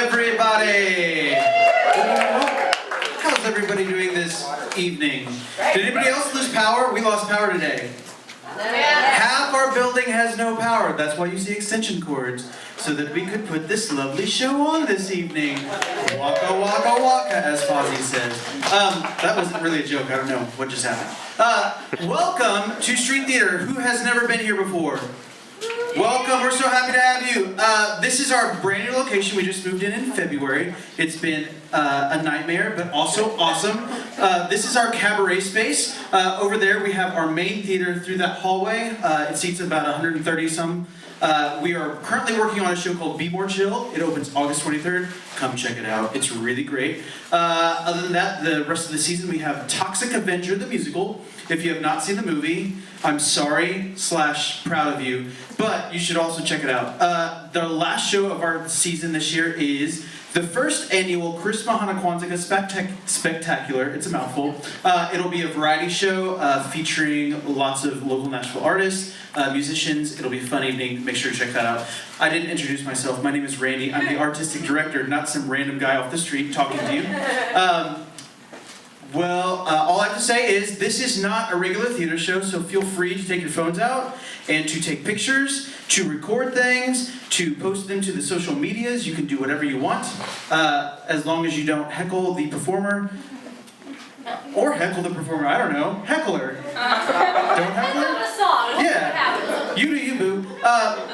everybody! How's everybody doing this evening? Did anybody else lose power? We lost power today. Half our building has no power. That's why you see extension cords, so that we could put this lovely show on this evening. Waka waka waka, as Fozzie says. That wasn't really a joke. I don't know what just happened. Welcome to Street Theater. Who has never been here before? Welcome, we're so happy to have you. This is our brand new location. We just moved in February. It's been a nightmare, but also awesome. This is our cabaret space. Over there we have our main theater through that hallway. It seats about 130 some. We are currently working on a show called Be More Chill. It opens August 23rd. Come check it out. It's really great. Other than that, the rest of the season we have Toxic Avenger the musical. If you have not seen the movie, I'm sorry / proud of you, but you should also check it out. The last show of our season this year is the first annual Chris Mahana Kwanzaa Spectacular. It's a mouthful. It'll be a variety show featuring lots of local Nashville artists, musicians. It'll be a fun evening. Make sure to check that out. I didn't introduce myself. My name is Randy. I'm the artistic director, not some random guy off the street talking to you. All I have to say is this is not a regular theater show, so feel free to take your phones out and to take pictures, to record things, to post them to the social medias. You can do whatever you want, as long as you don't heckle the performer. Or heckle the performer, I don't know. Heckler. Don't heckle her? Yeah. You do you, boo.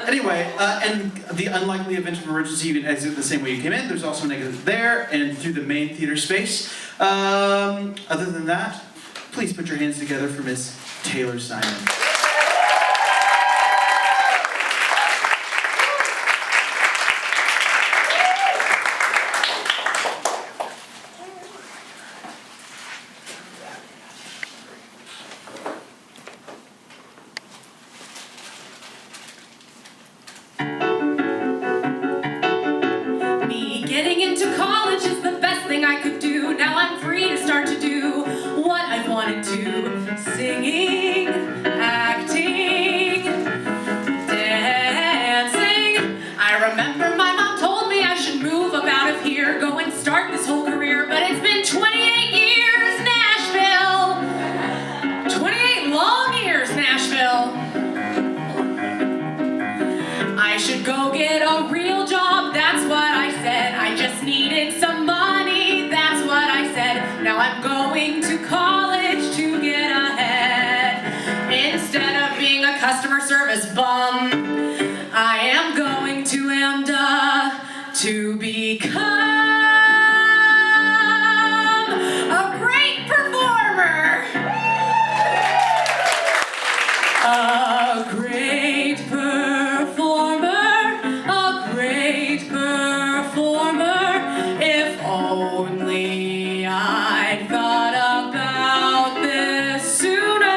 Anyway, and the unlikely event of emergency, you can exit the same way you came in. There's also an exit there and through the main theater space. Other than that, please put your hands together for Miss Taylor Simon. Singing, acting, dancing. I remember my mom told me I should move up out of here, go and start this whole career, but it's been 28 years, Nashville. 28 long years, Nashville. I should go get a real job, that's what I said. I just needed some money, that's what I said. Now I'm going to college to get ahead. Instead of being a customer service bum, I am going to AMDA to become a great performer. A great performer, a great performer. If only I'd thought about this sooner.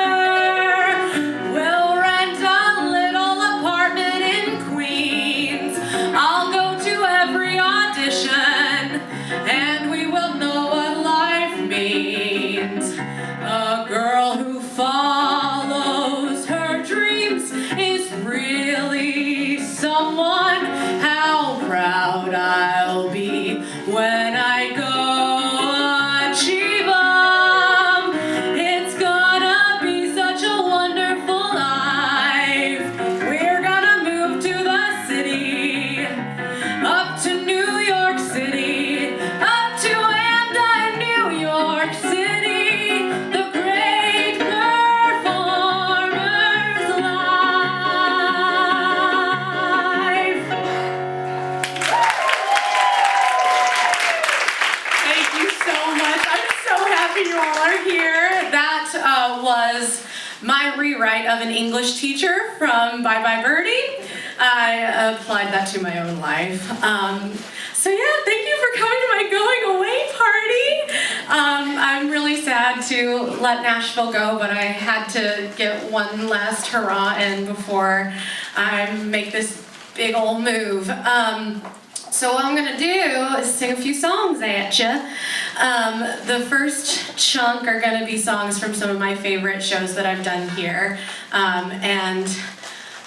We'll rent a little apartment in Queens. I'll go to every audition, and we will know what life means. A girl who follows her dreams is really someone. How proud I'll be when I go achieve 'em. It's gonna be such a wonderful life. We're gonna move to the city, up to New York City, up to AMDA in New York City. The great performer's life. Thank you so much. I'm so happy you all are here. That was my rewrite of an English teacher from Bye Bye Birdie. I applied that to my own life. So yeah, thank you for coming to my going away party. I'm really sad to let Nashville go, but I had to get one last hurrah in before I make this big old move. So what I'm gonna do is sing a few songs at ya. The first chunk are gonna be songs from some of my favorite shows that I've done here. And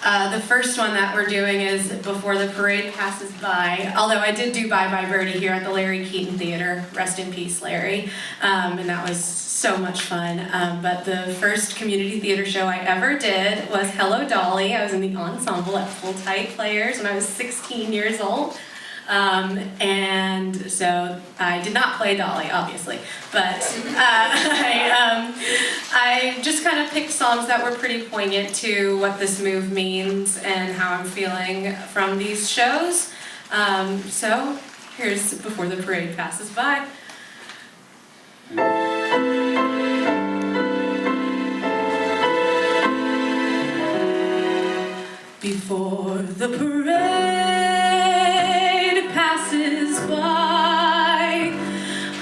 The first one that we're doing is Before the Parade Passes By, although I did do Bye Bye Birdie here at the Larry Keaton Theater. Rest in peace, Larry. And that was so much fun. But the first community theater show I ever did was Hello Dolly. I was in the ensemble at Full Tight Players when I was 16 years old. And so I did not play Dolly, obviously, but I just kind of picked songs that were pretty poignant to what this move means and how I'm feeling from these shows. So here's Before the Parade Passes By. Before the parade passes by,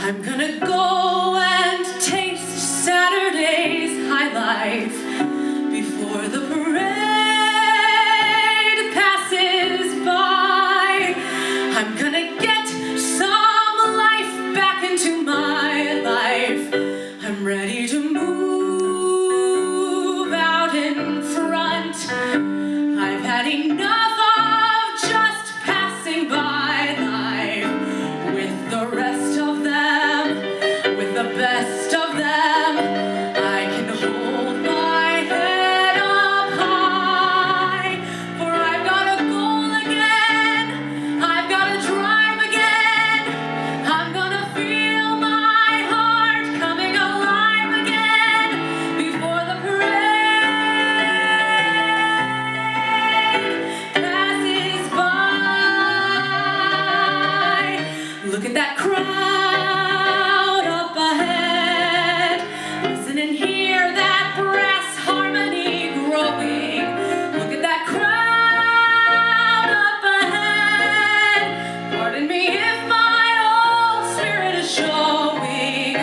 I'm gonna go and taste Saturday's high life. Before the parade passes by, I'm gonna get some life back into my life. I'm ready to move out in front. I've had enough of just passing by life with the rest of them, with the best of them. I can hold my head up high, for I've got a goal again, I've got to drive again, I'm gonna feel my heart coming alive again before the parade passes by. Look at that crowd up ahead. Listen and hear that brass harmony growing. Look at that crowd up ahead. Pardon me if my old spirit is showing.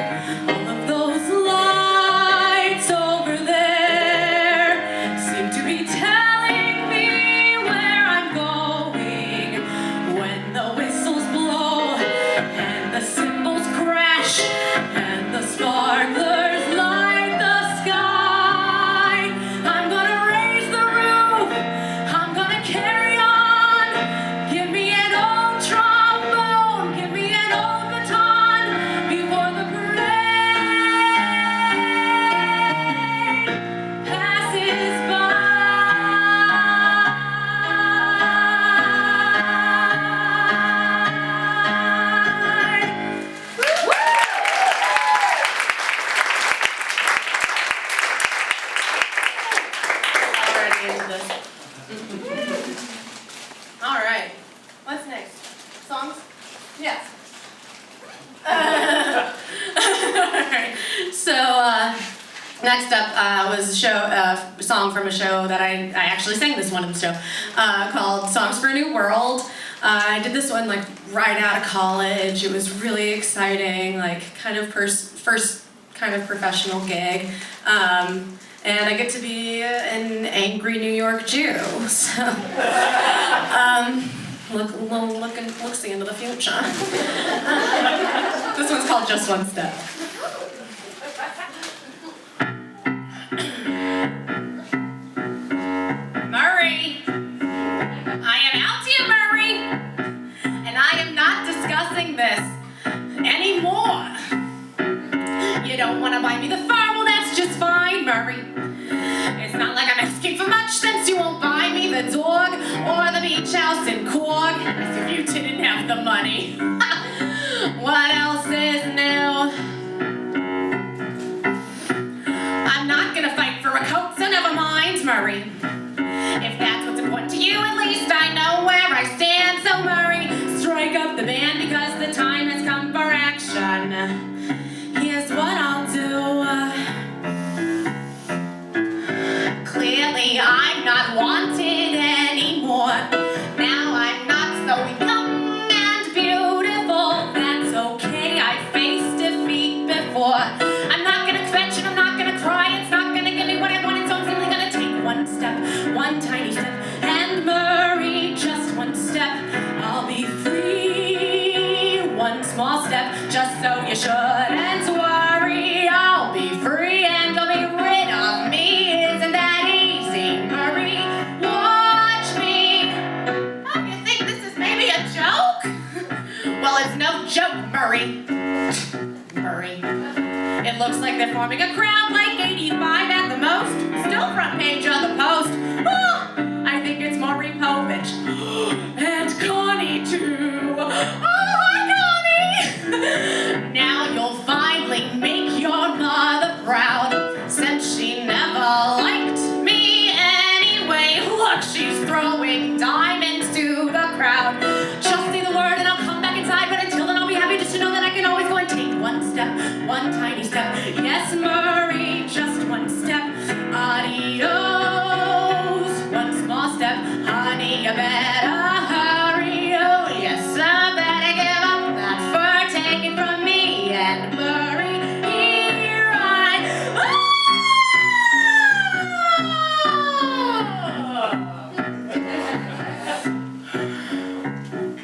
All of those lights over there seem to be telling me where I'm going. When the whistles blow and the cymbals crash and the sparklers light the sky, I'm gonna raise the roof, I'm gonna carry on. Give me an old trombone, give me an old baton before the parade passes by. Already into this. All right. What's next? Songs? Yes. Alright. So next up was a song from a show that I actually sang this one in the show called Songs for a New World. I did this one like right out of college. It was really exciting, like kind of first kind of professional gig. And I get to be an angry New York Jew. So looking into the future. This one's called Just One Step. Murray, I am out here, Murray, and I am not discussing this anymore. You don't want to buy me the fur, well that's just fine, Murray. It's not like I'm asking for much since you won't buy me the dog or the beach house in Cork, as if you didn't have the money. What else is new? I'm not gonna fight for a coat, so never mind, Murray. If that's what's important to you, at least I know where I stand. So Murray, strike up the band because the time has come for action. Here's what I'll do. Clearly I'm not wanted anymore. Now I'm not so young and beautiful. That's okay, I faced defeat before. I'm not gonna kvetch and I'm not gonna cry. It's not gonna give me what I want, so I'm simply gonna take one step, one tiny step, and move. like they're forming a crowd like 85 at the most. Still front page of the Post. Oh, I think it's Maury Povich. And Connie too. Oh, hi Connie! Now you'll finally make your mother proud, since she never liked me anyway. Look, she's throwing diamonds to the crowd. Just say the word and I'll come back inside, but until then I'll be happy just to know that I can always go and take one step, one tiny step. Yes, Murray, just one step. Adios, one small step. Honey, you better hurry. Oh, yes, I better give up that fur taken from me. And Murray, here I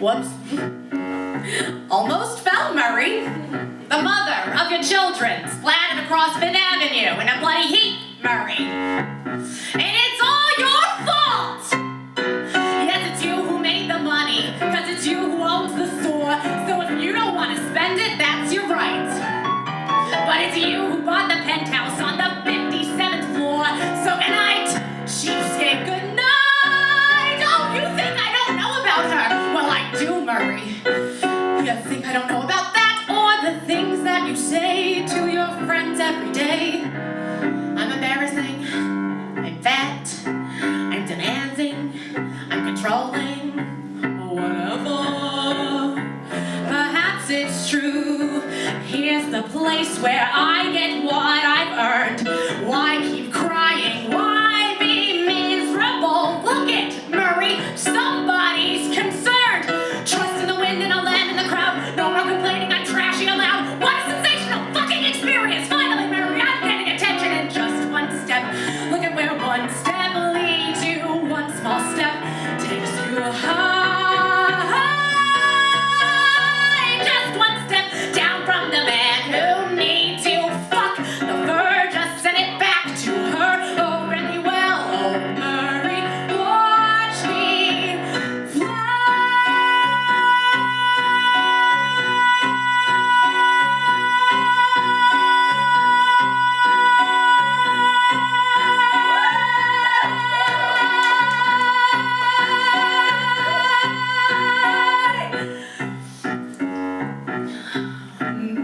Whoops. Almost fell, Murray. The mother of your children splattered across Fifth Avenue in a bloody heap, Murray. And it's all your fault! Yes, it's you who made the money, cause it's you who owns the store. So if you don't want to spend it, that's your right. But it's you who bought the penthouse on the 57th floor. So good night, cheapskate, good night. Oh, you think I don't know about her? Well, I do, Murray. You think I don't know about that, or the things that you say to your friends every day? I'm embarrassing, I'm fat, I'm demanding, I'm controlling, whatever. Perhaps it's true. Here's the place where I get what I've earned. Why keep crying? Why be miserable? Look it, Murray, somebody's concerned. Trust in the wind and I'll land in the crowd. No more complaining, I'm trashing aloud. What a sensational fucking experience! Finally, Murray, I'm getting attention in just one step. Look at where one step leads you. One small step takes you high. Just one step down from the man who needs you. Fuck the fur, just send it back to her. Oh, really well. Oh, Murray, watch me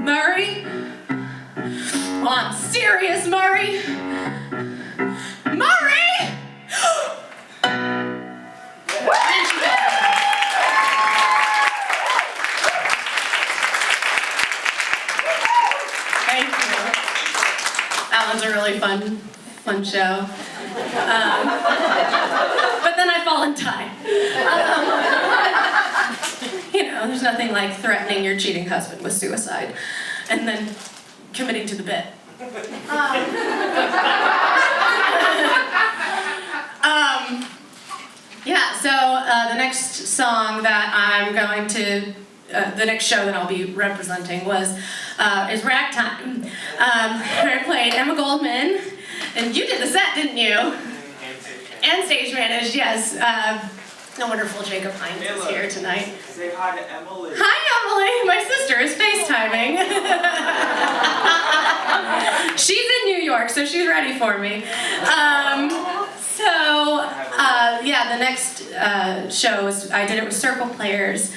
Murray? Oh, I'm serious, Murray. Murray! Thank you. That was a really fun show. But then I fall and die. You know, there's nothing like threatening your cheating husband with suicide and then committing to the bit. Yeah, so the next song that I'm going to, the next show that I'll be representing is Ragtime. I played Emma Goldman, and you did the set, didn't you? And stage managed, yes. The wonderful Jacob Hines is here tonight. Say hi to Emily. Hi, Emily. My sister is FaceTiming. She's in New York, so she's ready for me. Yeah, the next show I did it with Circle Players.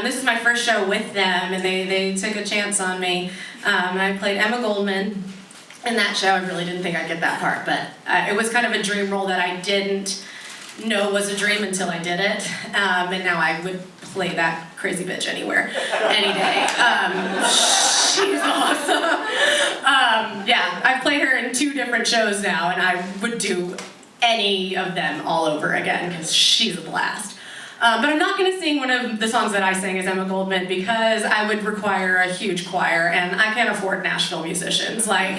This is my first show with them, and they took a chance on me. And I played Emma Goldman in that show. I really didn't think I'd get that part, but it was kind of a dream role that I didn't know was a dream until I did it. And now I would play that crazy bitch anywhere, any day. She's awesome. Yeah, I've played her in 2 different shows now, and I would do any of them all over again because she's a blast. But I'm not going to sing one of the songs that I sing as Emma Goldman because I would require a huge choir, and I can't afford Nashville musicians. Like,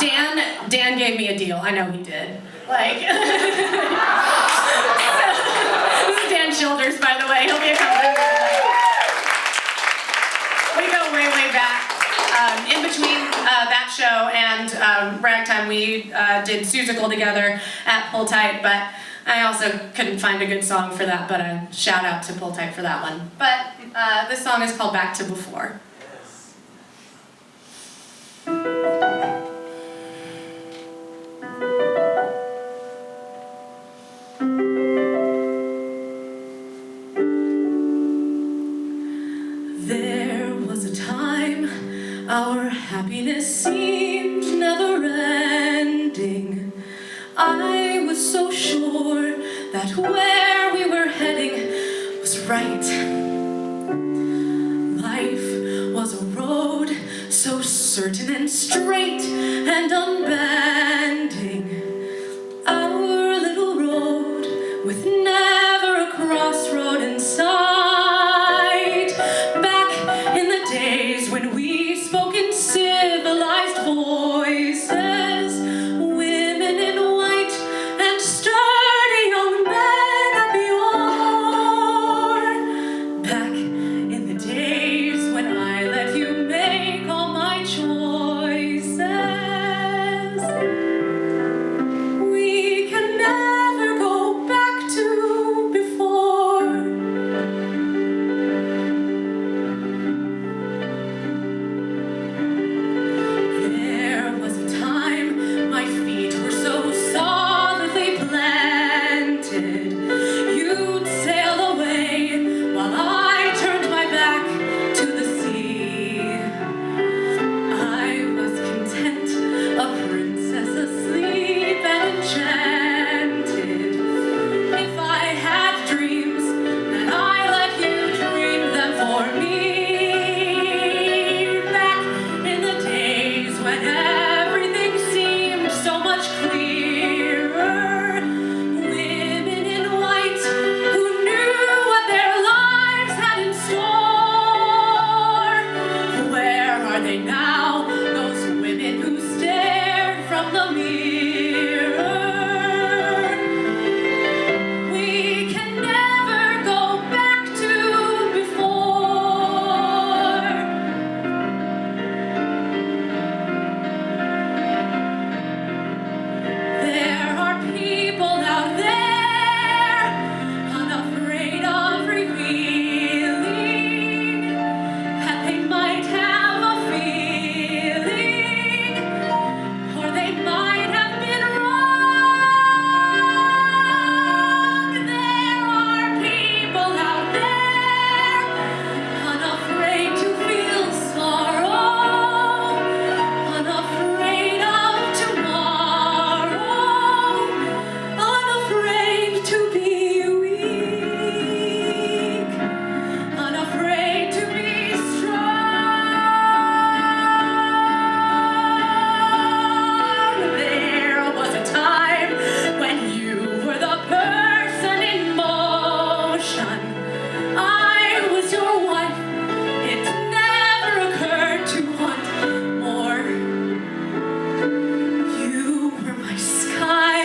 Dan gave me a deal. I know he did. Like, this is Dan Childers, by the way. He'll be a coming. We go way, way back. In between that show and Ragtime, we did Susical together at Pull Tight, but I also couldn't find a good song for that, but a shout out to Pull Tight for that one. But this song is called Back to Before. Yes. Happiness seemed never ending. I was so sure that where we were heading was right. Life was a road so certain and straight and unbending. Our little road with never a crossroad in sight. Back in the days when we spoke in civilized voices, women in white and sturdy young men at the oar. Back in the days when I let you make all my choices. We can never go back to before. There was a time my feet were so solidly planted. You'd sail away while I turned my back to the sea. I was content, a princess asleep and enchanted. If I had dreams, then I let you dream them for me. Back in the days when everything seemed so much clearer. Women in white who knew what their lives had in store. Where are they now, those women who stared from the mirror? We can never go back to before. There are people out there unafraid of revealing that they might have a feeling, or they might have been wrong. There are people out there unafraid to feel sorrow, unafraid of tomorrow, unafraid to be weak, unafraid to be strong. There was a time when you were the person in motion. I was your wife. It never occurred to want more. You were my sky,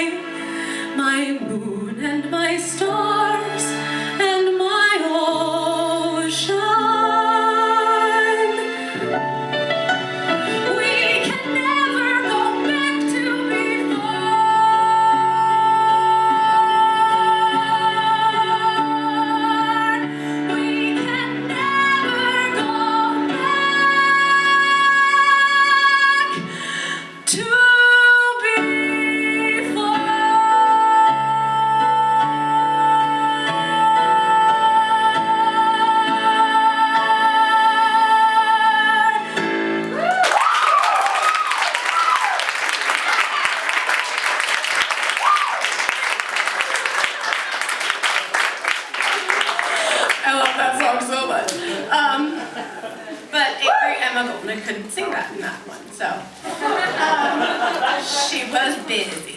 my moon and my stars and my ocean. We can never go back to before. We can never go back to I love that song so much. But Emma Goldman couldn't sing that in that one, so she was busy.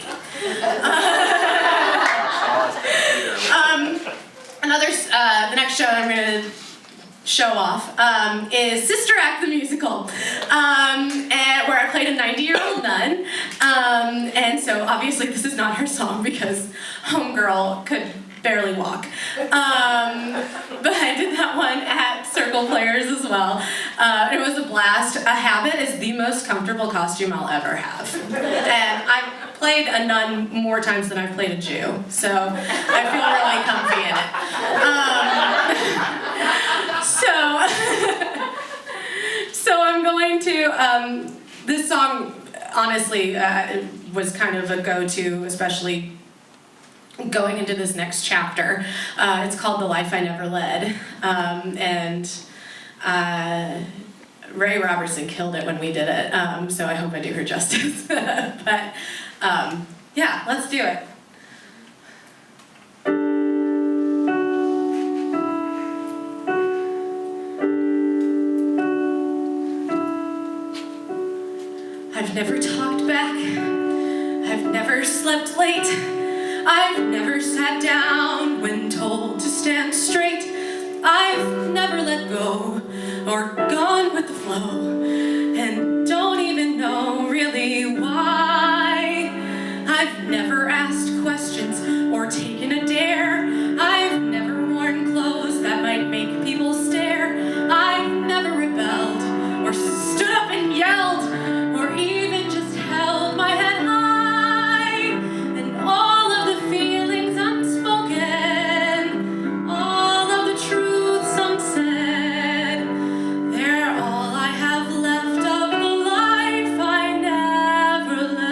The next show I'm going to show off is Sister Act the Musical, and where I played a 90-year-old nun. And so obviously this is not her song because homegirl could barely walk. But I did that one at Circle Players as well. It was a blast. A habit is the most comfortable costume I'll ever have. And I've played a nun more times than I've played a Jew, so I feel really comfy in it. So I'm going to, this song honestly was kind of a go-to, especially going into this next chapter. It's called The Life I Never Led. And Ray Robertson killed it when we did it, so I hope I do her justice. But yeah, let's do it. I've never talked back, I've never slept late, I've never sat down when told to stand straight, I've never let go or gone with the flow, and don't even know really why. I've never asked questions or taken a dare, I've never worn clothes that might make people stare, I've never rebelled or stood up and yelled, or even just held my head high, and all of the feelings unspoken, all of the truths unsaid, they're all I have left of the life I never led.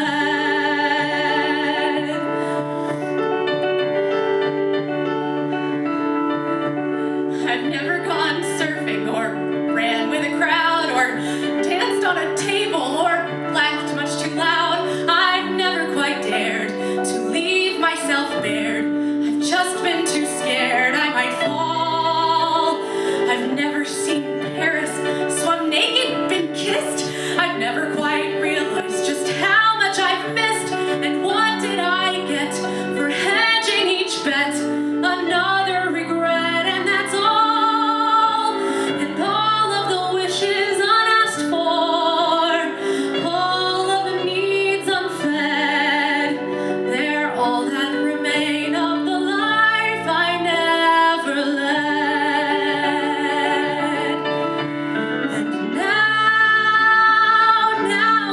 I've never gone surfing or ran with a crowd or danced on a table or laughed much too loud. I've never quite dared to leave myself bared. I've just been too scared I might fall. I've never seen Paris, swum naked, been kissed. I've never quite realized just how much I've missed. And what did I get for hedging each bet? Another regret, and that's all. And all of the wishes unasked for, all of the needs unfed, they're all that remain of the life I never led. And now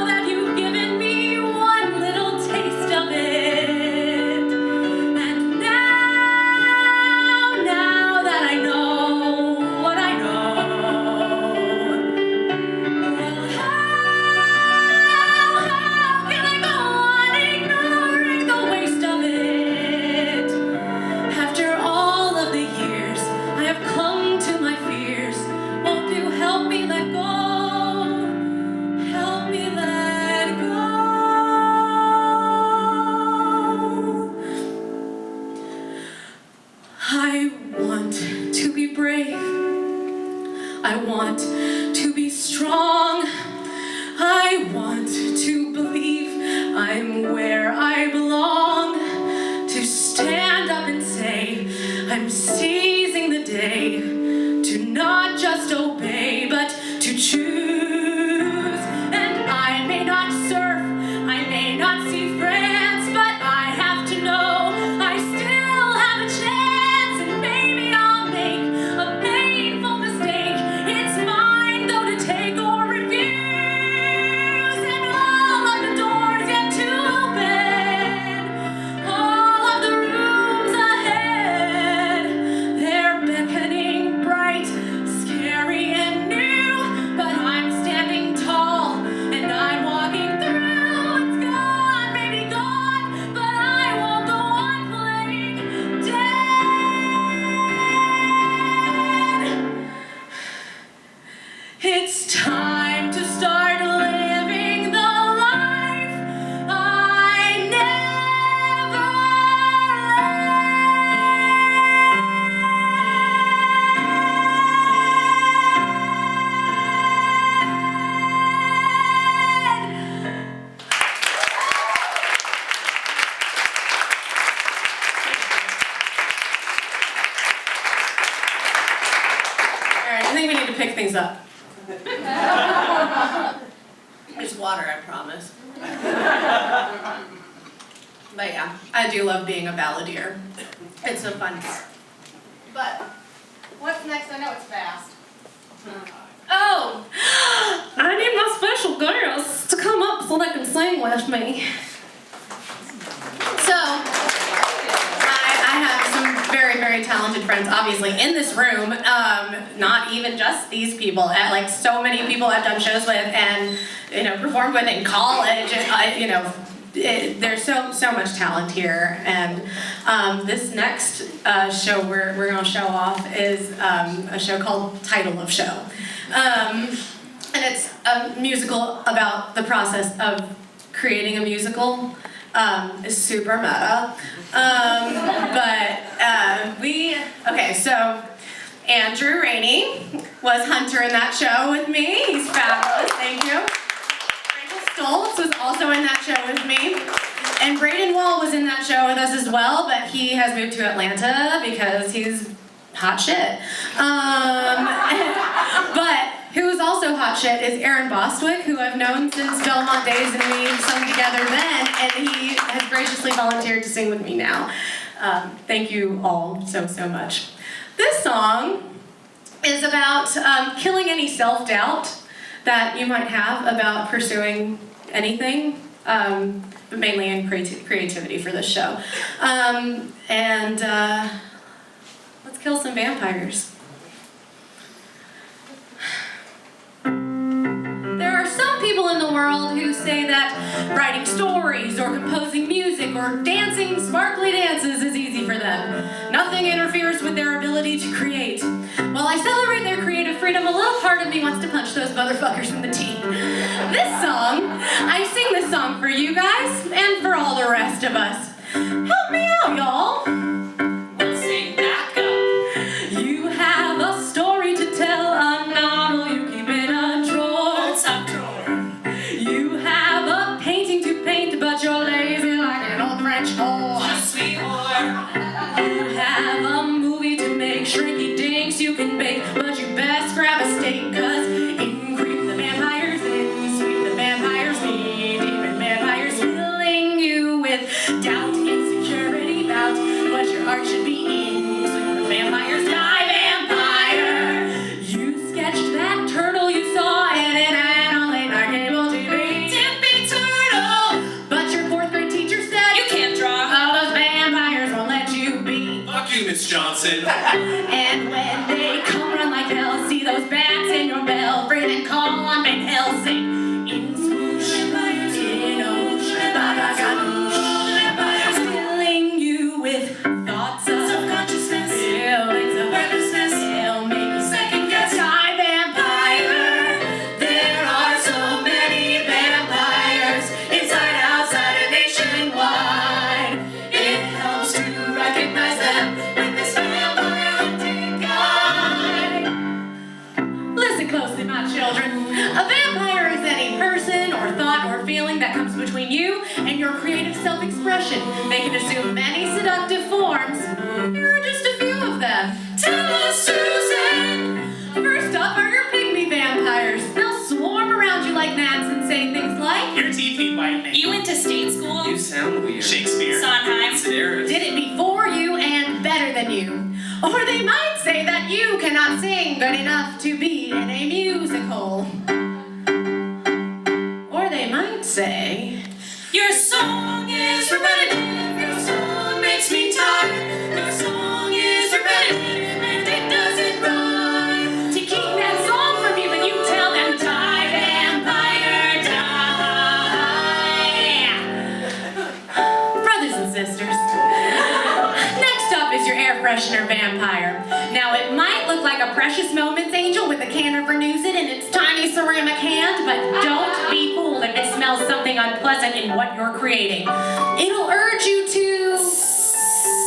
that you've given me one little taste of it, and now that I know what I know, well, how can I go on ignoring the waste of it? After all of the years I have clung to my fears, won't you help me let go? Help me let go. I want to be brave. I want to be strong. I want to believe I'm where I belong. To stand up and say I'm seizing the day. To not just obey, but to choose. And I may not surf, I may not see France, but I have to know I still have a chance. And maybe I'll make a painful mistake. It's mine though to take or refuse. And all of the doors yet to open, all of the rooms ahead, they're beckoning bright, scary and new. But I'm standing tall and I'm walking through. It's gone, maybe gone, but I won't go on playing dead. It's time to start living the life I never All right, I think we need to pick things up. There's water, I promise. But yeah, I do love being a balladeer. It's so fun. But what's next? I know it's fast. Oh, I need my special girls to come up so they can sing with me. So, I have some very, very talented friends, obviously, in this room. Not even just these people. Like, so many people I've done shows with and, performed with in college. There's so much talent here. And this next show we're going to show off is a show called Title of Show. and it's a musical about the process of creating a musical. It's super meta. Okay, so Andrew Rainey was Hunter in that show with me. He's fabulous, thank you. Rachel Stoltz was also in that show with me. And Braden Wall was in that show with us as well, but he has moved to Atlanta because he's hot shit. But who is also hot shit is Aaron Bostwick, who I've known since Belmont days, and we sung together then, and he has graciously volunteered to sing with me now. Thank you all so much. This song is about killing any self-doubt that you might have about pursuing anything, but mainly in creativity for this show. Let's kill some vampires. There are some people in the world who say that writing stories or composing music or dancing sparkly dances is easy for them. Nothing interferes with their ability to create. While I celebrate their creative freedom, a little part of me wants to punch those motherfuckers in the teeth. I sing this song for you guys and for all the rest of us. Help me out, y'all. Let's sing back up. You have a story to tell, a novel you keep in a drawer. Top drawer. You have a painting to paint, but you're lazy like an old French whore. Just sweet whore. You have a movie to make, shrinky dinks you can bake, but you best grab a steak, 'cause in creep the vampires, in sweep the vampires, me demon vampires, filling you with doubt, insecurity about what your art should be in. Sweep the vampires, die vampire. You sketched that turtle you saw in an ad on late night cable TV. Tippy turtle. But your 4th grade teacher said You can't draw. all those vampires won't let you be. Fuck you, Miss Johnson. And when they come run like hell, see those bats in your belfry, then call on Van Helsing. In swoosh, in oosh, ba-ba-ga-noosh, filling you with thoughts of Subconsciousness. feelings of Purposeless. they'll make you Second guess. die vampire. There are so many vampires, inside, outside, and nationwide. It helps to recognize them with this vampire hunting guide. Listen closely, my children. A vampire is any person or thought or feeling that comes between you and your creative self-expression. They can assume many seductive forms. Here are just a few of them. Tell us, Susan. First up are your pygmy vampires. They'll swarm around you like gnats and say things like, Your teeth need whitening. You went to state school? You sound weird. Shakespeare. Sondheim. Sedaris. did it before you and better than you. Or they might say that you cannot sing good enough to be in a musical. Or they might say, Your song is repetitive. Your song makes me tired. Your song is repetitive and it doesn't rhyme. to keep that song from you, and you tell them, die vampire, die. Brothers and sisters, next up is your air freshener vampire. Now it might look like a Precious Moments angel with a can of Renew-It in its tiny ceramic hand, but don't be fooled if it smells something unpleasant in what you're creating. It'll urge you to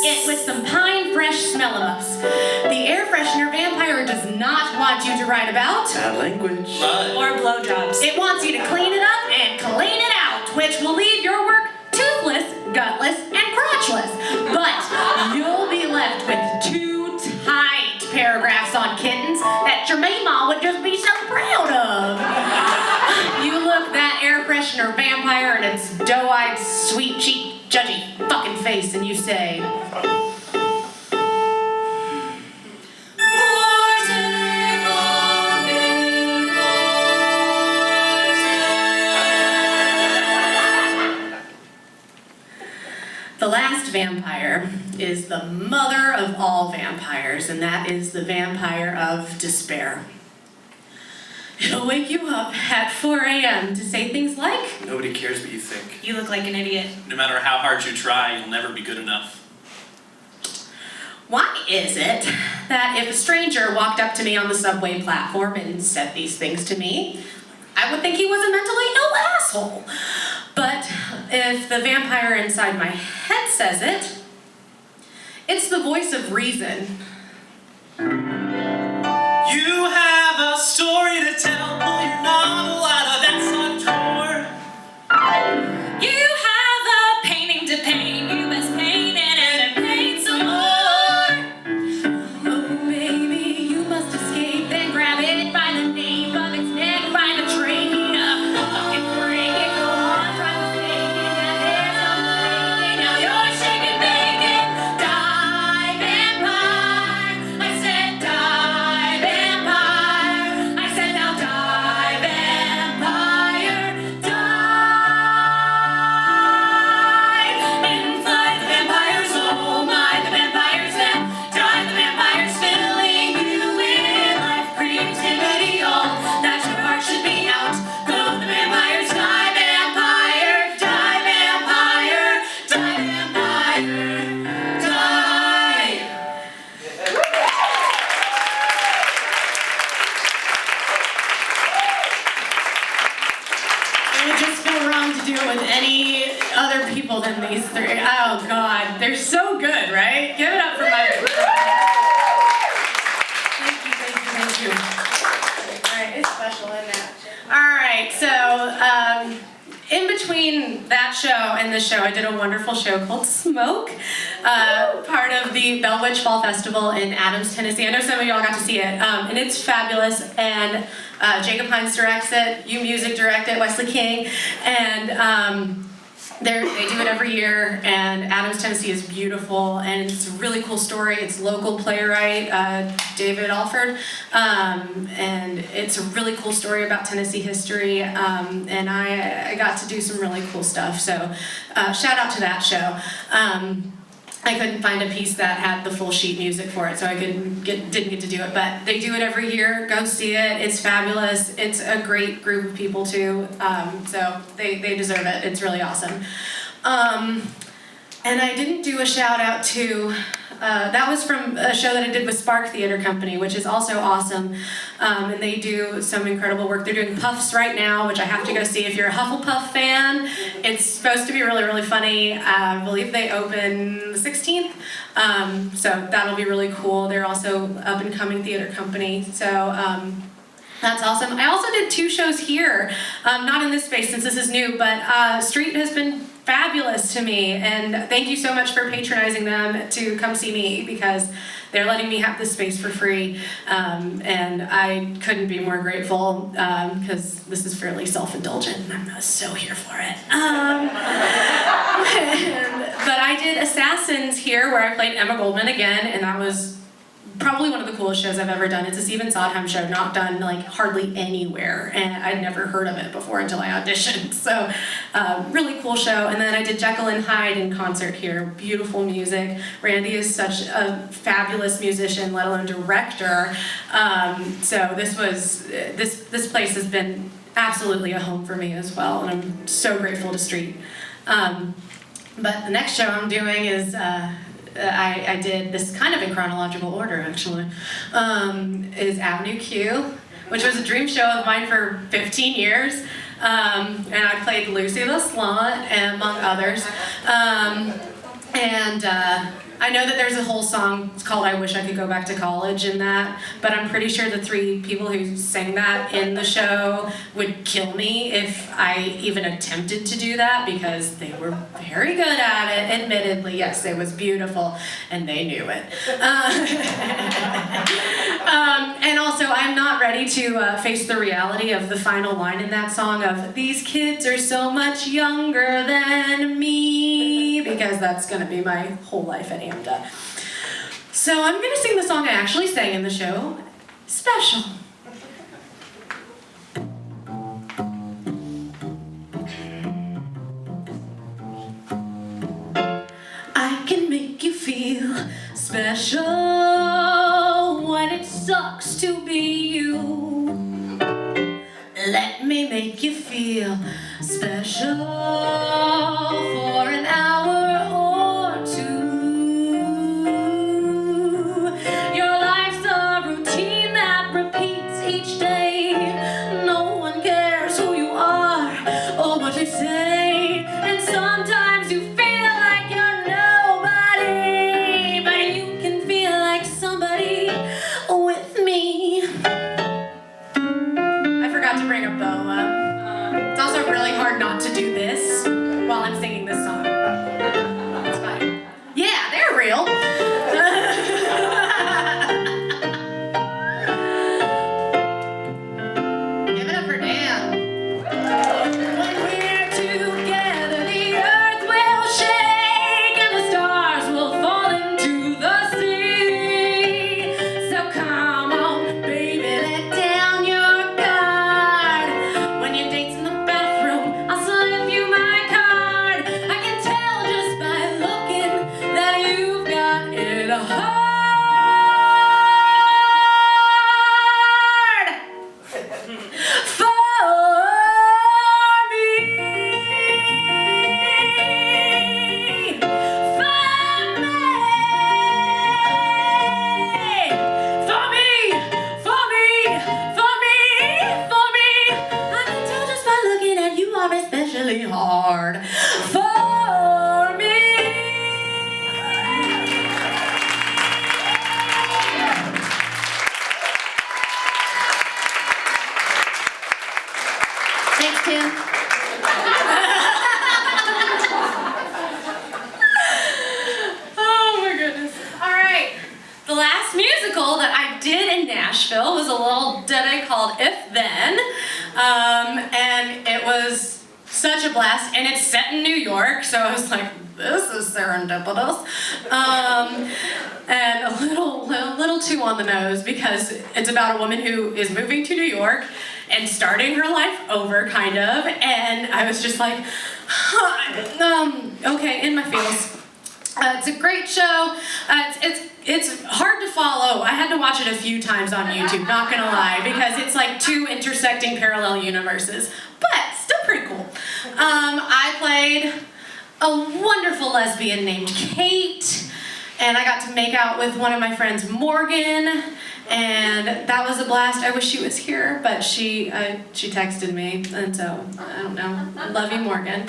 it with some pine fresh smell-em-ups. The air freshener vampire does not want you to write about. Bad language. But Or blowjobs. It wants you to clean it up and clean it out, which will leave your work toothless, gutless, and crotchless. But you'll be left with 2 tight paragraphs on kittens that your mama would just be so proud of. You look that air freshener vampire in its doe-eyed, sweet-cheeked, judgy fucking face, and you say, the last vampire is the mother of all vampires, and that is the vampire of despair. It'll wake you up at 4 a.m. to say things like, nobody cares what you think. You look like an idiot. No matter how hard you try, you'll never be good enough. why is it that if a stranger walked up to me on the subway platform and said these things to me, I would think he was a mentally ill asshole. But if the vampire inside my head says it, it's the voice of reason. You have a story to tell, pull your novel out of that sock drawer. You have a painting to paint, you must paint it and paint some more. Oh baby, you must escape, Then grab it by the nape of its neck, by the trachea. Fucking break it, go on, try to fake it. Now there's no faking, now you're shaking, bacon. Die, vampire. I said die, vampire. I said now die, vampire. Die. Inside the vampire's oh my, the vampire's death. Die, the vampire's filling you with life, creativity, all that your heart should be out. Go the vampires, die, vampire, die, vampire, die, vampire, die. it would just feel wrong to do it with any other people than these three. Oh God, they're so good, right? Give it up for my. Thank you, thank you, thank you. Alright, it's special in that. All right, so in between that show and this show, I did a wonderful show called Smoke, part of the Bell Witch Fall Festival in Adams, Tennessee. I know some of y'all got to see it, and it's fabulous. And Jacob Hines directs it, U Music direct it, Wesley King, and they do it every year. And Adams, Tennessee is beautiful, and it's a really cool story. It's local playwright David Alford, and it's a really cool story about Tennessee history. And I got to do some really cool stuff. So shout out to that show. I couldn't find a piece that had the full sheet music for it, so I didn't get to do it. But they do it every year. Go see it. It's fabulous. It's a great group of people too. So they deserve it. It's really awesome. And I didn't do a shout out to. That was from a show that I did with Spark Theater Company, which is also awesome. And they do some incredible work. They're doing Puffs right now, which I have to go see if you're a Hufflepuff fan. It's supposed to be really, really funny. I believe they open the 16th. So that'll be really cool. They're also up and coming theater company. So that's awesome. I also did 2 shows here, not in this space since this is new, but Street has been fabulous to me, and thank you so much for patronizing them to come see me, because they're letting me have this space for free, and I couldn't be more grateful, because this is fairly self-indulgent, and I'm so here for it. But I did Assassins here, where I played Emma Goldman again, and that was probably one of the coolest shows I've ever done. It's a Stephen Sondheim show, not done like hardly anywhere, and I'd never heard of it before until I auditioned. So really cool show. And then I did Jekyll and Hyde in concert here. Beautiful music. Randy is such a fabulous musician, let alone director. So this place has been absolutely a home for me as well, and I'm so grateful to Street. But the next show I'm doing is I did this kind of in chronological order, actually, is Avenue Q, which was a dream show of mine for 15 years. And I played Lucy the Slut, among others. I know that there's a whole song called I Wish I Could Go Back to College in that, but I'm pretty sure the 3 people who sang that in the show would kill me if I even attempted to do that, because they were very good at it, admittedly. Yes, it was beautiful, and they knew it. And also, I'm not ready to face the reality of the final line in that song of, these kids are so much younger than me, because that's going to be my whole life at AMDA. So I'm going to sing the song I actually sang in the show, Special. I can make you feel special when it sucks to be you. Let me make you feel special for an hour or 2. Your life's a routine that repeats each day. No one cares last musical that I did in Nashville was a little ditty called If Then, and it was such a blast, and it's set in New York, so I was like, this is serendipitous, and a little too on the nose because it's about a woman who is moving to New York and starting her life over, kind of, and I was just like, okay, in my feels. It's a great show. It's hard to follow. I had to watch it a few times on YouTube, not gonna lie, because it's like two intersecting parallel universes, but still pretty cool. I played a wonderful lesbian named Kate, and I got to make out with one of my friends, Morgan, and that was a blast. I wish she was here, but she texted me, and so, I don't know. Love you, Morgan.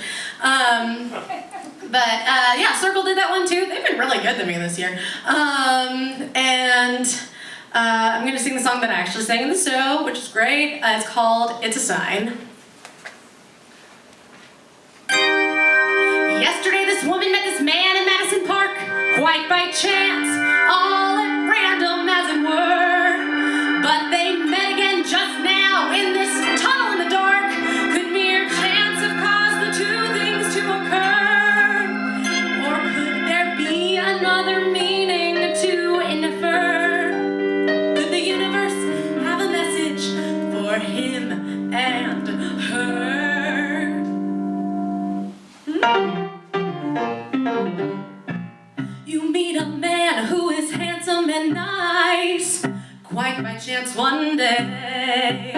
But yeah, Circle did that one too. They've been really good to me this year. And I'm gonna sing the song that I actually sang in the show, which is great. It's called It's a Sign. Yesterday this woman met this man in Madison Park, quite by chance, all at random as it were. But they met again just now in this tunnel in the dark. Could mere chance have caused the two things to occur? Or could there be another meaning to infer? Could the universe have a message for him and her? You meet a man who is handsome and nice, quite by chance one day.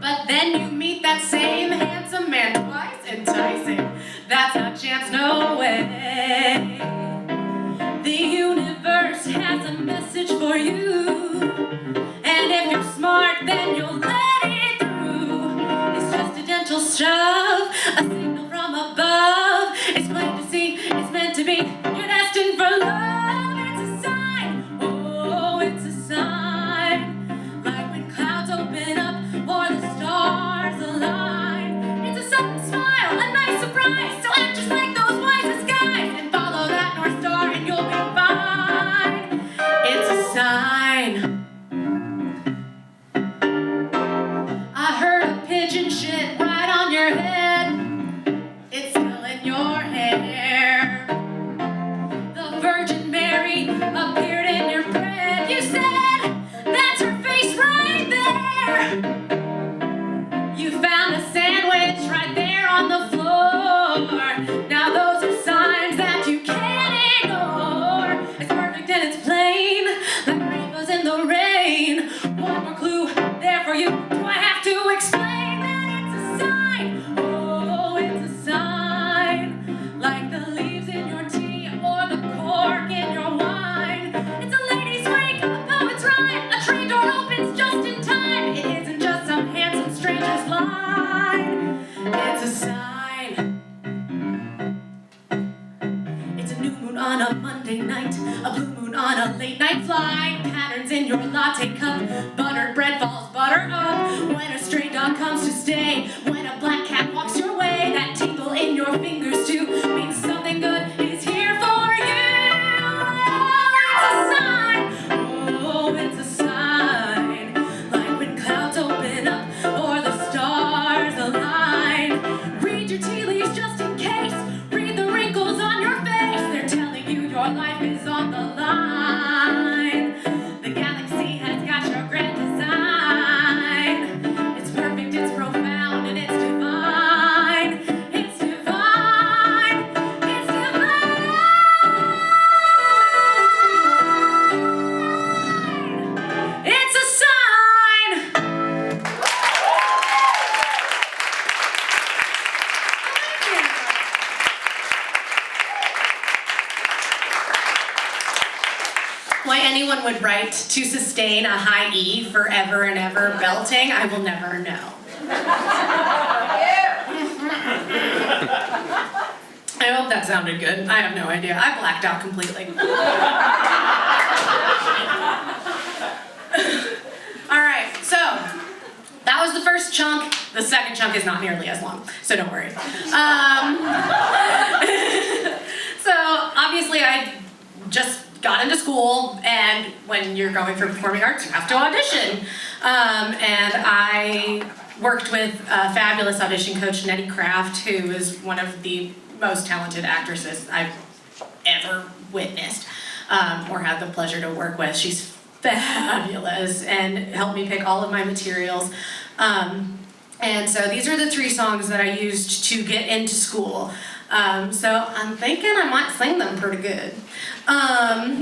But then you meet that same handsome man twice, enticing. That's not chance, no way. The universe has a message for you, and if you're smart, then you'll let it through. It's just a gentle shove, a signal from above. It's plain to see, it's meant to be. You're destined for love. It's a sign, oh, it's a sign. Like when clouds open up or the stars align. It's a sudden smile, a nice surprise. So act just like those wisest guys and follow that North Star and you'll be fine. It's a sign. I heard a pigeon shit right on your head. It's still in your hair. The Virgin Mary appeared in your bread. You said, that's her face right there. You found a sandwich right there on the floor. Now those are signs that you can't ignore. It's perfect and it's plain, like rainbows in the rain. One more clue there for you. Do I have to explain that it's a sign? Oh, it's a sign. Like the leaves in your tea or the cork in your wine. It's a lady's wink, a poet's rhyme. A train door opens just in time. It isn't just some handsome stranger's line. It's a sign. It's a new moon on a Monday night, a blue moon on a late night flight. Patterns in your latte cup, buttered bread falls butter up. When a stray dog comes to stay, when a black cat walks your way, that tingle in your fingers too means something good is here for you. Oh, it's a sign. Oh, it's a sign. Like when clouds open up or the stars align. Read your tea leaves just in case. Read the wrinkles on your face. They're telling you your life is on the line. The galaxy has got your grand design. It's perfect, it's profound, and it's divine. It's divine. It's divine. It's a sign. Why anyone would write to sustain a high E forever and ever belting, I will never know. I hope that sounded good. I have no idea. I blacked out completely. All right, so that was the first chunk. The second chunk is not nearly as long, so don't worry. So obviously I just got into school, and when you're going for performing arts, you have to audition. And I worked with a fabulous audition coach, Nettie Kraft, who is one of the most talented actresses I've ever witnessed or had the pleasure to work with. She's fabulous and helped me pick all of my materials. And so these are the 3 songs that I used to get into school. So I'm thinking I might sing them pretty good.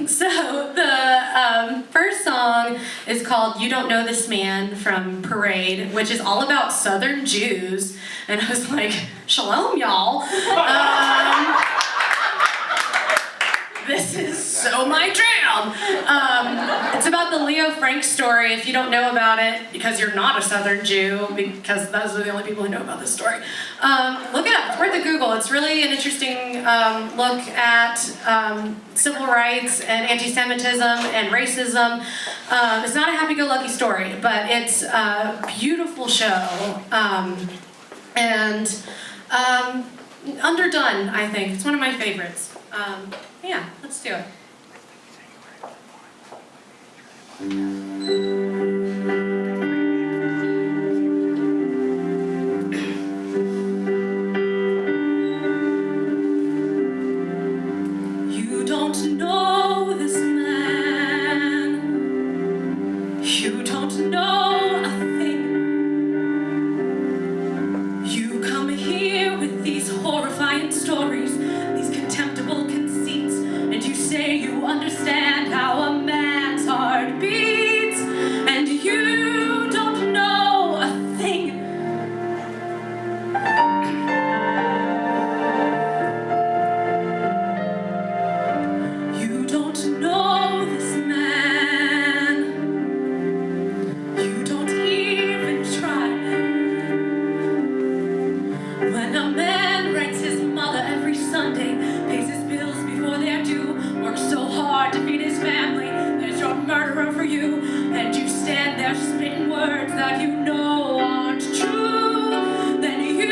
So the first song is called You Don't Know This Man from Parade, which is all about Southern Jews. And I was like, shalom, y'all. This is so my jam. It's about the Leo Frank story. If you don't know about it, because you're not a Southern Jew, because those are the only people who know about this story, look it up. It's worth a Google. It's really an interesting look at civil rights and anti-Semitism and racism. It's not a happy-go-lucky story, but it's a beautiful show. And underdone, I think. It's one of my favorites. Yeah, let's do it. You don't know this man. You don't know a thing. You come here with these horrifying stories, these contemptible conceits, and you say you understand how a man's heart beats, and you don't know a thing. You don't know this man. You don't even try. When a man writes his mother every Sunday, pays his bills before they're due, works so hard to feed his family, there's your murderer for you, and you stand there spitting words that you know aren't true, then you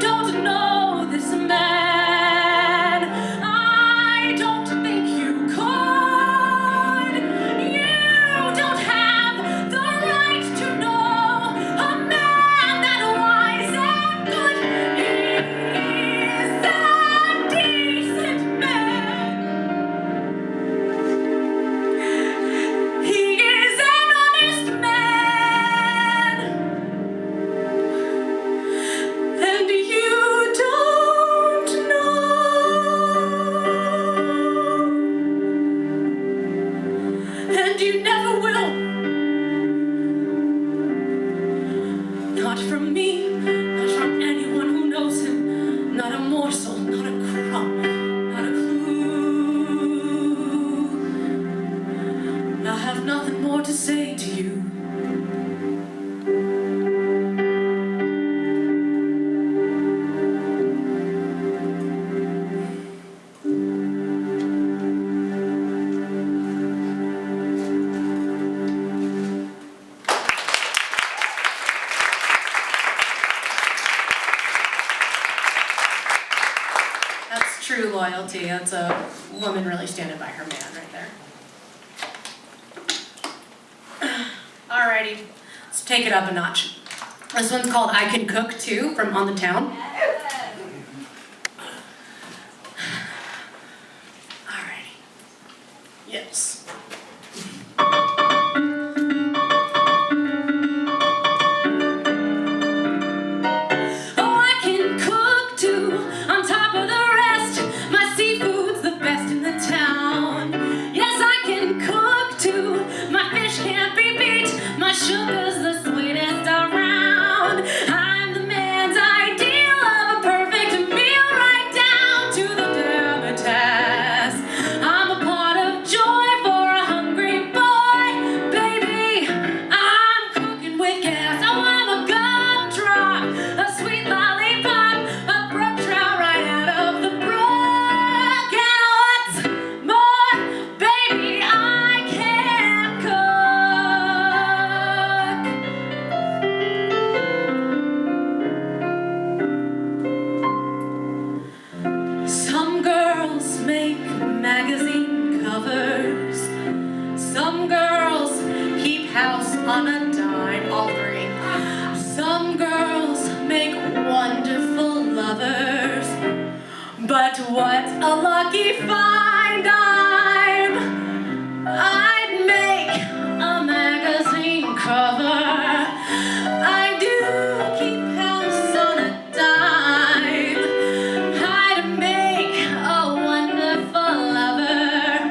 don't know this man. I don't think you could. You don't have the right to know a man that wise and good. He is a decent man. He is an honest man. And you don't know. And you never will. Not from me, not from anyone who knows him. Not a morsel, not a crumb, not a clue. I have nothing more to say to you. That's true loyalty. That's a woman really standing by her man right there. Alrighty, let's take it up a notch. This one's called I Can Cook Too from On the Town. Alrighty. Yes. Oh, I can cook too, on top of the rest. My seafood's the best in the town. Yes, I can cook too. My fish can't be beat. My sugar's the sweetest around. I'm the man's ideal Some girls keep house on a dime, all three. Some girls make wonderful lovers. But what a lucky find I'd make a magazine cover. I do keep house on a dime. I'd make a wonderful lover.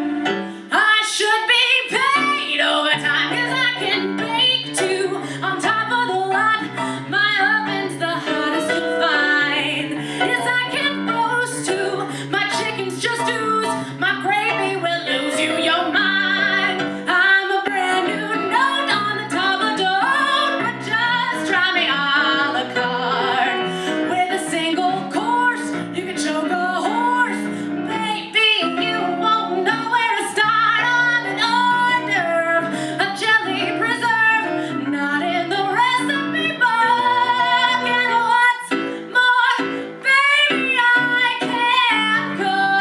I should be paid overtime 'cause I can bake too. On top of the lot, my oven's the hottest you'll find. Yes, I can roast too. My chickens just ooze. My gravy will lose you your mind. I'm a brand new note on the top of dough, but just try me a la carte. With a single course, you can choke a horse. Baby, you won't know where to start on an hors d'oeuvre, a jelly preserve, not in the recipe book. And what's more, baby, I can cook.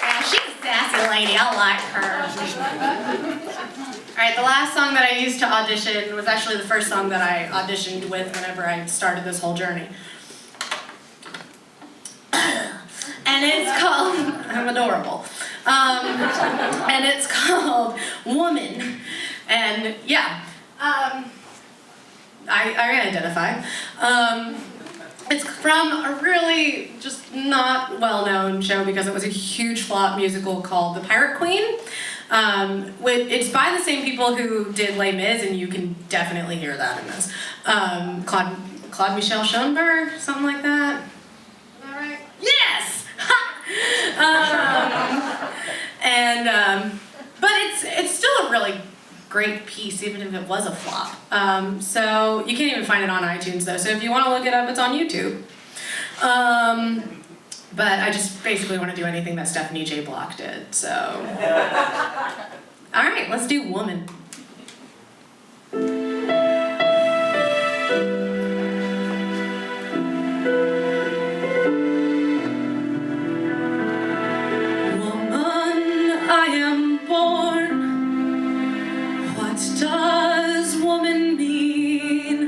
Yeah, she's a sassy lady. I like her. All right, the last song that I used to audition was actually the first song that I auditioned with whenever I started this whole journey. And it's called, I'm adorable. And it's called Woman. And yeah, I can identify. It's from a really just not well-known show because it was a huge flop musical called The Pirate Queen. It's by the same people who did Les Mis, and you can definitely hear that in this. Claude Michel Schoenberg, something like that. Is that right? Yes! But it's still a really great piece, even if it was a flop. So you can't even find it on iTunes though. So if you want to look it up, it's on YouTube. But I just basically want to do anything that Stephanie J. Block did. So, all right, let's do Woman. I am born. What does woman mean?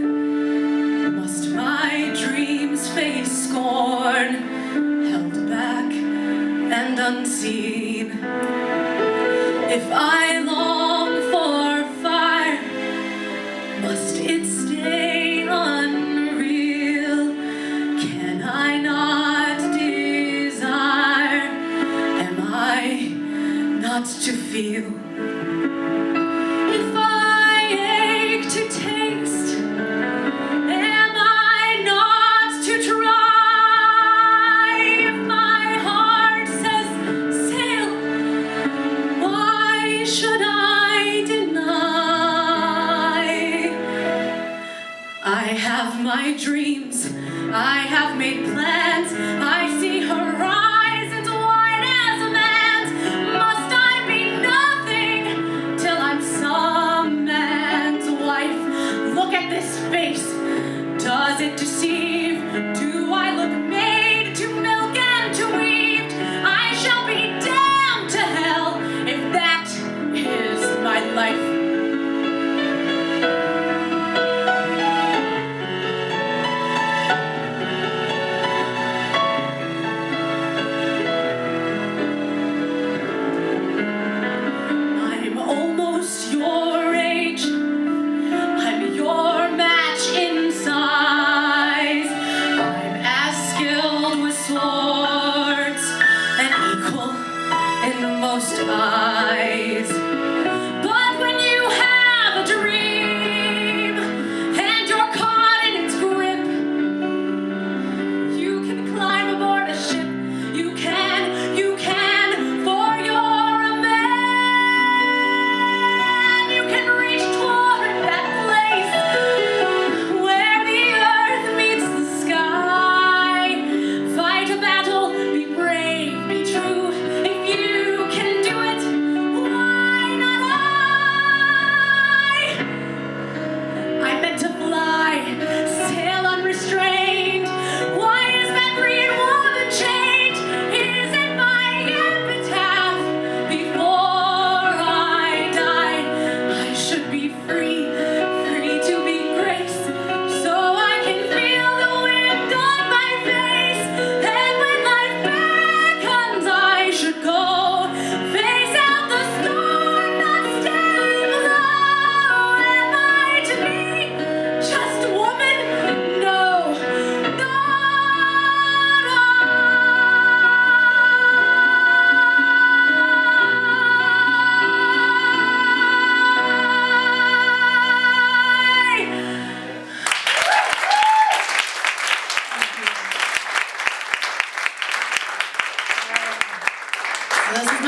Must my dreams face scorn, held back and unseen? If I long for fire, must it stay unreal? Can I not desire? Am I not to feel? If I ache to taste, am I not to try? If my heart says sail, why should I deny? I have my dreams, I have made plans, I see horizons wide as a man's. Must I be nothing till I'm some man's wife? Look at this face, does it deceive? Do I look made to milk and to weave? I shall be damned to hell if that is my life. I'm almost your age. I'm your match in size. I'm as skilled with swords and equal in most eyes. But when you have a dream and you're caught in its grip, you can climb aboard a ship. You can, for you're a man. You can reach toward that place where the earth meets the sky. Fight a battle, be brave, be true. If you can do it,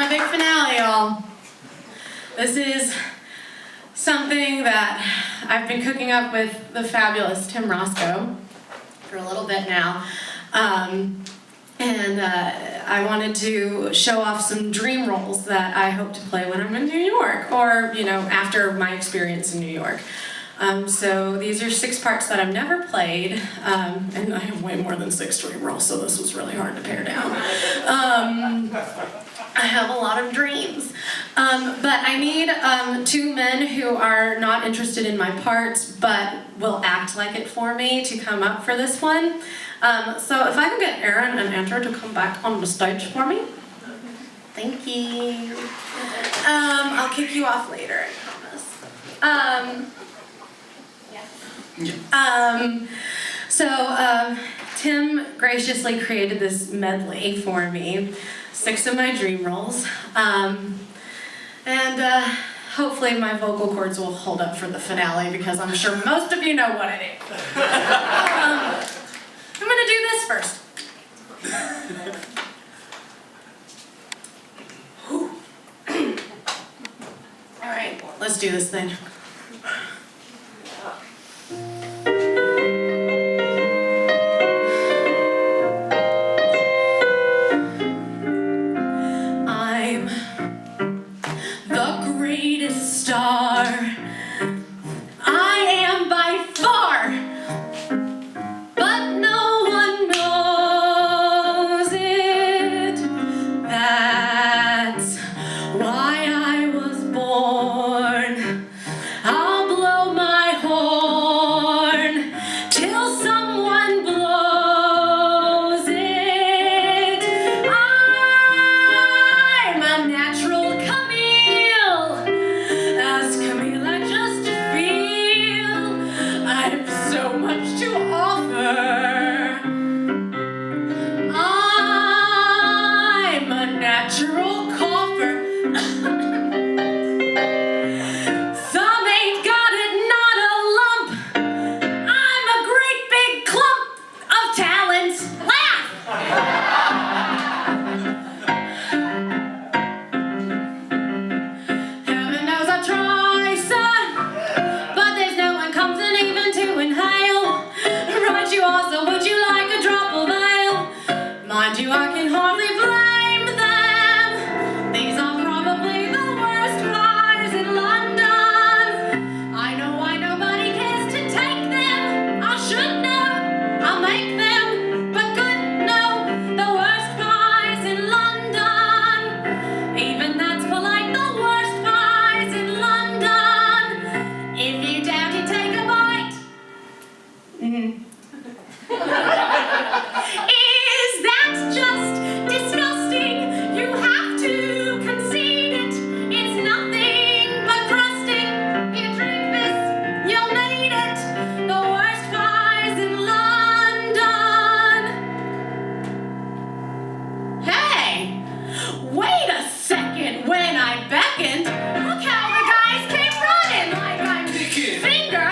my big finale, y'all. This is something that I've been cooking up with the fabulous Tim Rosko for a little bit now. I wanted to show off some dream roles that I hope to play when I'm in New York, or, you know, after my experience in New York. So these are 6 parts that I've never played, and I have way more than 6 dream roles, so this was really hard to pare down. I have a lot of dreams. But I need 2 men who are not interested in my parts, but will act like it for me to come up for this one. So if I can get Aaron and Andrew to come back on the stage for me. Thank you. I'll kick you off later, I promise. Tim graciously created this medley for me, 6 of my dream roles, hopefully my vocal cords will hold up for the finale because I'm sure most of you know what it is. I'm gonna do this first. All right, let's do this thing. Star. I am by far, but no one knows it. That's why I was born. I'll blow my horn till someone blows it. I'm a natural Camille. Ask Camille, I just feel I have so much to offer. I'm a natural cougher. Some ain't got it, not a lump. I'm a great big clump of talent. Laugh! Heaven knows I try, son, but there's no one comes in even to inhale. Right, you also, would you like a drop of ale? Mind you, I can hardly blame them. These are probably the worst pies in London. I know why nobody cares to take them. I should know, I'll make them. But good, no, the worst pies in London. Even that's polite, the worst pies in London. If you doubt it, take a bite. Is that just disgusting? You have to concede it. It's nothing but crusting. You drink this, you'll need it. The worst pies in London. Hey, wait a second. When I beckoned, look how the guys came running. Like I'm finger,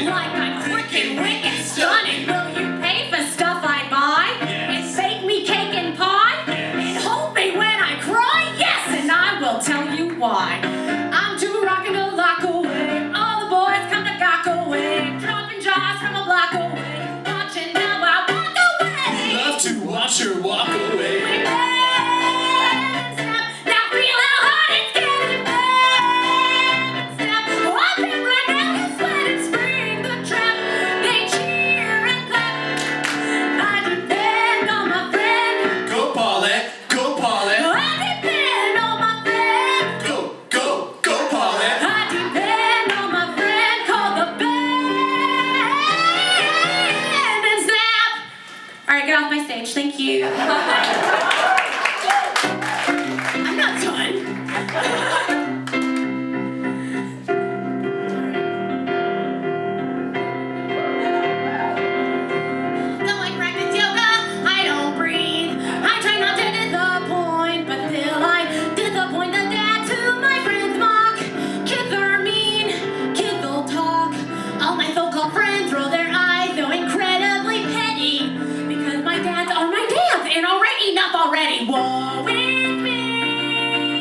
like I'm quick and wicked stunning. Will you pay for stuff I buy? And bake me cake and pie? And hold me when I cry? Yes, and I will tell you why. I'm too rockin' to lock away. All the boys come to gawk away. Dropping jaws from a block away. Watching now I walk away. Love to watch her walk away. We dance now feel how hard it's getting. Dance now, I've been right now, the sweat and spring the trap. They cheer and clap. I depend on my friend. Go Paulette, go Paulette. I depend on my friend. Go, go, go Paulette. I depend on my friend called the band and snap. All right, get off my stage. Thank you. I'm not done. Though I practice yoga, I don't breathe. I try not to disappoint, but still I disappoint the dad to my friends mock. Kids are mean, kids will talk. All my so-called friends roll their eyes, so incredibly petty. Because my dads are my dads, and already enough already. Woe is me.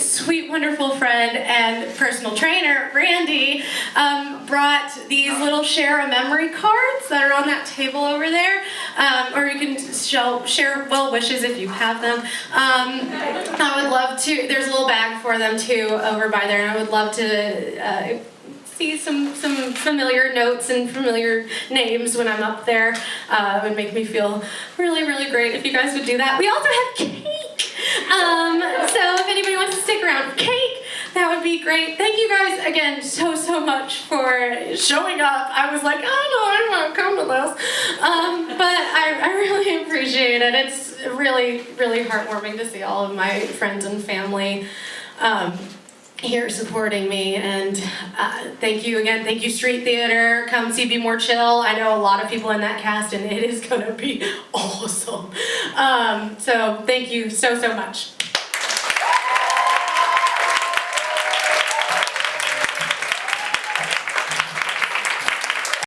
sweet, wonderful friend and personal trainer, Randy, brought these little share a memory cards that are on that table over there. Or you can share well wishes if you have them. I would love to, there's a little bag for them too over by there, and I would love to see some familiar notes and familiar names when I'm up there. It would make me feel really, really great if you guys would do that. We also have cake. So if anybody wants to stick around for cake, that would be great. Thank you guys again so much for showing up. I was like, oh no, I want to come to this. But I really appreciate it. It's really, really heartwarming to see all of my friends and family here supporting me, and thank you again. Thank you, Street Theater. Come see Be More Chill. I know a lot of people in that cast, and it is gonna be awesome. So thank you so much.